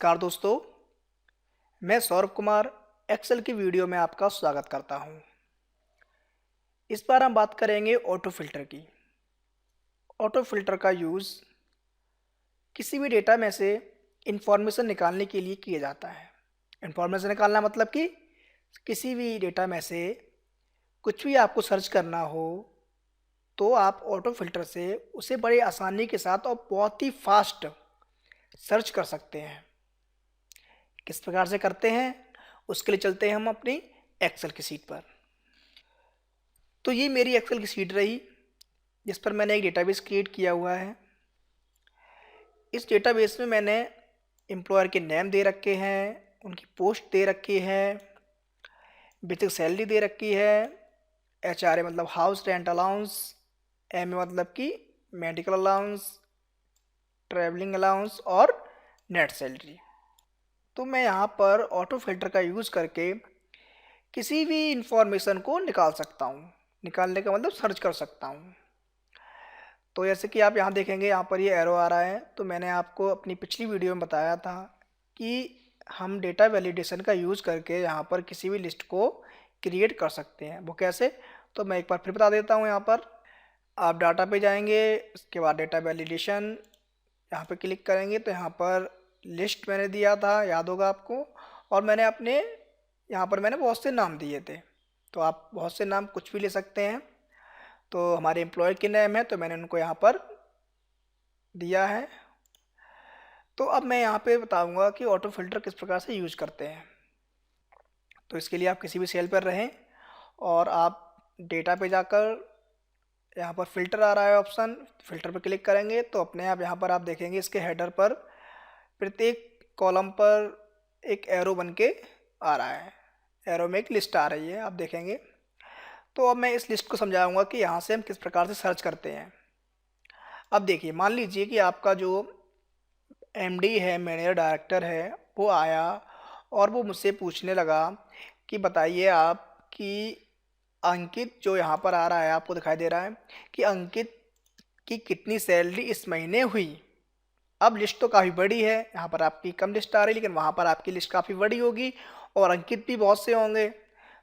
नमस्कार दोस्तों, मैं सौरभ कुमार एक्सेल की वीडियो में आपका स्वागत करता हूं। इस बार हम बात करेंगे ऑटो फिल्टर की। ऑटो फिल्टर का यूज़ किसी भी डेटा में से इंफॉर्मेशन निकालने के लिए किया जाता है। इंफॉर्मेशन निकालना मतलब कि किसी भी डेटा में से कुछ भी आपको सर्च करना हो तो आप ऑटो फिल्टर से उसे बड़ी आसानी के साथ और बहुत ही फास्ट सर्च कर सकते हैं। किस प्रकार से करते हैं उसके लिए चलते हैं हम अपनी एक्सेल की शीट पर। तो ये मेरी एक्सेल की शीट रही जिस पर मैंने एक डेटाबेस क्रिएट किया हुआ है। इस डेटाबेस में मैंने एम्प्लॉयर के नेम दे रखे हैं, उनकी पोस्ट दे रखी है, बेसिक सैलरी दे रखी है, HRA मतलब हाउस रेंट अलाउंस, MA मतलब कि मेडिकल अलाउंस, ट्रैवलिंग अलाउंस और नेट सैलरी। तो मैं यहाँ पर ऑटो फिल्टर का यूज़ करके किसी भी इंफॉर्मेशन को निकाल सकता हूँ। निकालने का मतलब सर्च कर सकता हूँ। तो जैसे कि आप यहाँ देखेंगे, यहाँ पर ये एरो आ रहा है। तो मैंने आपको अपनी पिछली वीडियो में बताया था कि हम डेटा वैलिडेशन का यूज़ करके यहाँ पर किसी भी लिस्ट को क्रिएट कर सकते हैं। वो कैसे, तो मैं एक बार फिर बता देता हूँ। यहाँ पर आप डाटा पे जाएंगे, उसके बाद डेटा वैलिडेशन यहाँ पे क्लिक करेंगे तो यहाँ पर लिस्ट मैंने दिया था, याद होगा आपको। और मैंने अपने यहाँ पर मैंने बहुत से नाम दिए थे, तो आप बहुत से नाम कुछ भी ले सकते हैं। तो हमारे एम्प्लॉय के नेम है तो मैंने उनको यहाँ पर दिया है। तो अब मैं यहाँ पे बताऊँगा कि ऑटो फिल्टर किस प्रकार से यूज करते हैं। तो इसके लिए आप किसी भी सेल पर रहें और आप डेटा पे जाकर यहाँ पर फिल्टर आ रहा है ऑप्शन, फिल्टर पर क्लिक करेंगे तो अपने आप यहाँ पर आप देखेंगे इसके हेडर पर प्रत्येक कॉलम पर एक एरो बन के आ रहा है। एरो में एक लिस्ट आ रही है, आप देखेंगे। तो अब मैं इस लिस्ट को समझाऊंगा कि यहाँ से हम किस प्रकार से सर्च करते हैं। अब देखिए, मान लीजिए कि आपका जो MD है, मैनेजर डायरेक्टर है, वो आया और वो मुझसे पूछने लगा कि बताइए आप कि अंकित जो यहाँ पर आ रहा है, आपको दिखाई दे रहा है कि अंकित की कितनी सैलरी इस महीने हुई। अब लिस्ट तो काफ़ी बड़ी है, यहाँ पर आपकी कम लिस्ट आ रही है लेकिन वहाँ पर आपकी लिस्ट काफ़ी बड़ी होगी और अंकित भी बहुत से होंगे।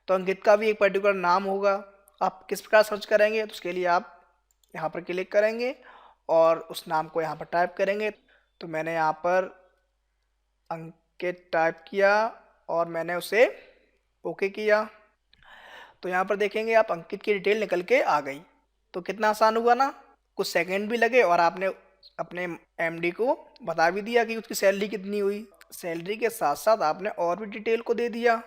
तो अंकित का भी एक पर्टिकुलर नाम होगा। आप किस प्रकार सर्च करेंगे, तो उसके लिए आप यहाँ पर क्लिक करेंगे और उस नाम को यहाँ पर टाइप करेंगे। तो मैंने यहाँ पर अंकित टाइप किया और मैंने उसे ओके किया। तो यहाँ पर देखेंगे आप, अंकित की डिटेल निकल के आ गई। तो कितना आसान हुआ ना, कुछ सेकंड भी लगे और आपने अपने MD को बता भी दिया कि उसकी सैलरी कितनी हुई। सैलरी के साथ साथ आपने और भी डिटेल को दे दिया।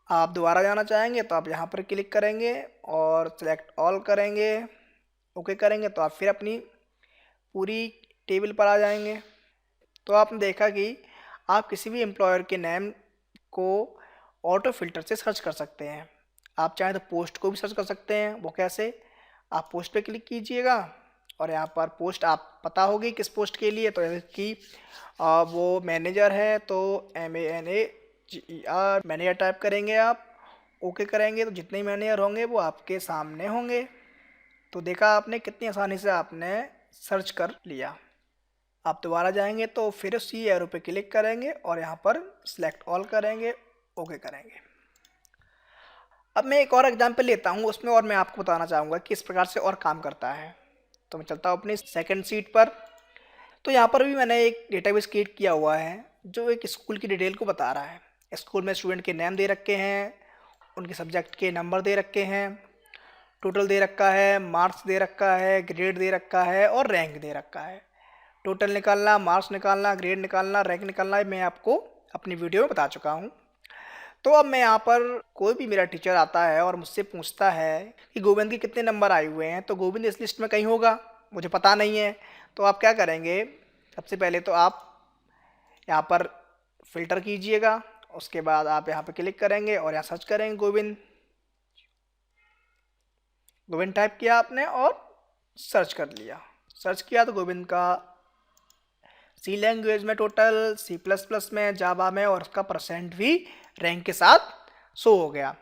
आप दोबारा जाना चाहेंगे तो आप यहाँ पर क्लिक करेंगे और सिलेक्ट ऑल करेंगे, ओके करेंगे तो आप फिर अपनी पूरी टेबल पर आ जाएंगे। तो आपने देखा कि आप किसी भी एम्प्लॉयर के नेम को ऑटो फिल्टर से सर्च कर सकते हैं। आप चाहें तो पोस्ट को भी सर्च कर सकते हैं। वो कैसे, आप पोस्ट पे क्लिक कीजिएगा और यहाँ पर पोस्ट आप पता होगी किस पोस्ट के लिए। तो जैसे कि वो मैनेजर है तो MANAGER मैनेजर टाइप करेंगे आप, ओके करेंगे तो जितने मैनेजर होंगे वो आपके सामने होंगे। तो देखा आपने कितनी आसानी से आपने सर्च कर लिया। आप दोबारा जाएंगे तो फिर उसी एरो पे क्लिक करेंगे और यहाँ पर सिलेक्ट ऑल करेंगे, ओके करेंगे। अब मैं एक और एग्जांपल लेता हूँ, उसमें और मैं आपको बताना चाहूँगा कि इस प्रकार से और काम करता है। तो मैं चलता हूँ अपनी सेकंड सीट पर। तो यहाँ पर भी मैंने एक डेटाबेस क्रिएट किया हुआ है जो एक स्कूल की डिटेल को बता रहा है। स्कूल में स्टूडेंट के नेम दे रखे हैं, उनके सब्जेक्ट के नंबर दे रखे हैं, टोटल दे रखा है, मार्क्स दे रखा है, ग्रेड दे रखा है और रैंक दे रखा है। टोटल निकालना, मार्क्स निकालना, ग्रेड निकालना, रैंक निकालना मैं आपको अपनी वीडियो में बता चुका हूँ। तो अब मैं यहाँ पर, कोई भी मेरा टीचर आता है और मुझसे पूछता है कि गोविंद के कितने नंबर आए हुए हैं, तो गोविंद इस लिस्ट में कहीं होगा, मुझे पता नहीं है। तो आप क्या करेंगे, सबसे पहले तो आप यहाँ पर फिल्टर कीजिएगा, उसके बाद आप यहाँ पर क्लिक करेंगे और यहाँ सर्च करेंगे गोविंद। गोविंद टाइप किया आपने और सर्च कर लिया। सर्च किया तो गोविंद का C लैंग्वेज में टोटल, C++ में, जावा में और उसका परसेंट भी रैंक के साथ शो हो गया।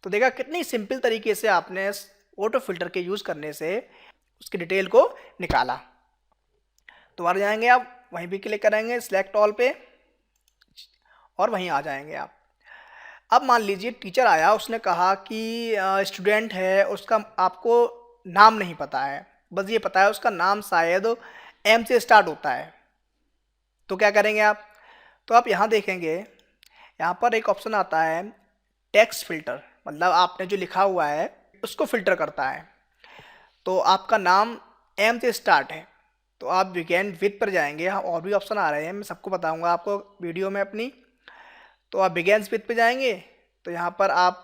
तो देखा कितनी सिंपल तरीके से आपने ऑटो फिल्टर के यूज़ करने से उसकी डिटेल को निकाला। दोबारा जाएंगे आप, वहीं भी क्लिक करेंगे सिलेक्ट ऑल पे और वहीं आ जाएंगे आप। अब मान लीजिए टीचर आया, उसने कहा कि स्टूडेंट है, उसका आपको नाम नहीं पता है, बस ये पता है उसका नाम शायद एम से स्टार्ट होता है। तो क्या करेंगे आप? तो आप यहाँ देखेंगे, यहाँ पर एक ऑप्शन आता है टेक्स्ट फिल्टर, मतलब आपने जो लिखा हुआ है उसको फिल्टर करता है। तो आपका नाम एम से स्टार्ट है, तो आप बिगेन विथ पर जाएंगे। यहाँ और भी ऑप्शन आ रहे हैं, मैं सबको बताऊंगा आपको वीडियो में अपनी। तो आप बिगेन्स विथ पे जाएंगे, तो यहाँ पर आप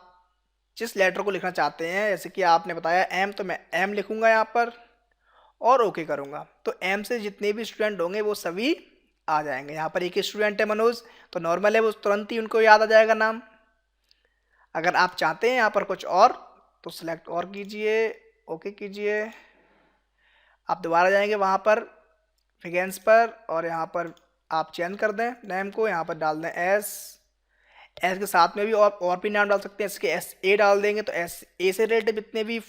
जिस लेटर को लिखना चाहते हैं, जैसे कि आपने बताया एम, तो मैं एम लिखूंगा यहाँ पर और ओके करूँगा। तो एम से जितने भी स्टूडेंट होंगे वो सभी आ जाएंगे। यहाँ पर एक स्टूडेंट है मनोज, तो नॉर्मल है, वो तुरंत ही उनको याद आ जाएगा नाम। अगर आप चाहते हैं यहाँ पर कुछ और, तो सिलेक्ट और कीजिए, ओके कीजिए। आप दोबारा जाएंगे वहाँ पर फिगेंस पर, और यहाँ पर आप चेंज कर दें नेम को, यहाँ पर डाल दें एस। एस के साथ में भी और भी नाम डाल सकते हैं, इसके एस ए डाल देंगे तो एस ए से रिलेटेड जितने भी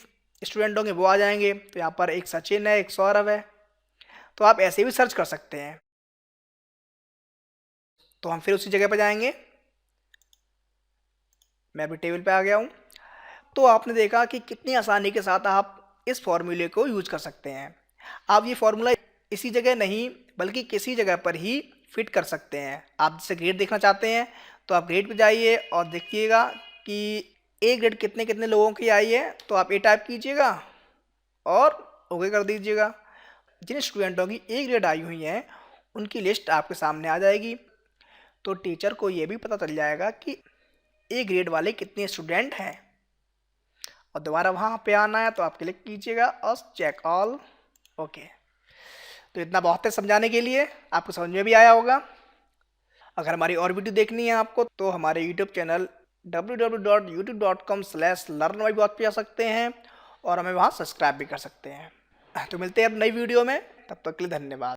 स्टूडेंट होंगे वो आ जाएंगे। तो यहाँ पर एक सचिन है, एक सौरभ है, तो आप ऐसे भी सर्च कर सकते हैं। तो हम फिर उसी जगह पर जाएंगे, मैं भी टेबल पे आ गया हूँ। तो आपने देखा कि कितनी आसानी के साथ आप इस फॉर्मूले को यूज कर सकते हैं। आप ये फॉर्मूला इसी जगह नहीं बल्कि किसी जगह पर ही फिट कर सकते हैं। आप जैसे ग्रेड देखना चाहते हैं तो आप ग्रेड पे जाइए और देखिएगा कि ए ग्रेड कितने कितने लोगों की आई है, तो आप ए टाइप कीजिएगा और ओके कर दीजिएगा। जिन स्टूडेंटों की ए ग्रेड आई हुई है उनकी लिस्ट आपके सामने आ जाएगी। तो टीचर को ये भी पता चल जाएगा कि ए ग्रेड वाले कितने स्टूडेंट हैं। और दोबारा वहाँ पे आना है तो आप क्लिक कीजिएगा और चेक ऑल, ओके। तो इतना बहुत है समझाने के लिए, आपको समझ में भी आया होगा। अगर हमारी और वीडियो देखनी है आपको तो हमारे यूट्यूब चैनल www.youtube.com/learnmybot पे जा सकते हैं और हमें वहाँ सब्सक्राइब भी कर सकते हैं। तो मिलते हैं अब नई वीडियो में, तब तक के लिए धन्यवाद।